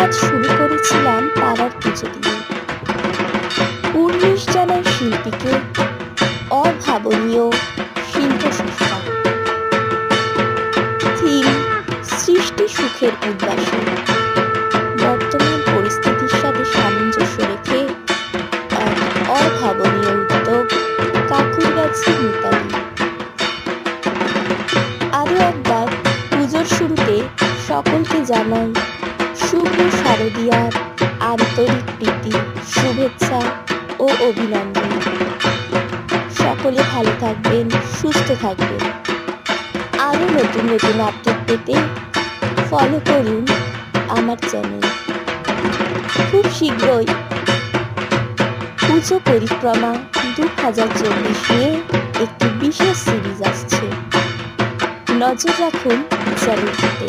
আজ শুরু করেছিলাম পাড়ার পুজো দিয়ে। 19 জনের শিল্পীকে অভাবনীয় শিল্পসৃষ্টা। থিম সৃষ্টি সুখের উদ্বাসে। বর্তমান পরিস্থিতির সাথে সামঞ্জস্য রেখে এক অভাবনীয় উদ্যোগ কাকুরগাছি মিতালি। আরও একবার পুজোর শুরুতে সকলকে জানাই শুভ শারদীয়ার আন্তরিক প্রীতি, শুভেচ্ছা ও অভিনন্দন। সকলে ভালো থাকবেন, সুস্থ থাকবেন। আরও নতুন নতুন আপডেট পেতে ফলো করুন আমার চ্যানেল। খুব শীঘ্রই পুজো পরিক্রমা 2024 নিয়ে একটি বিশেষ সিরিজ আসছে। নজর রাখুন চ্যানেলটিতে।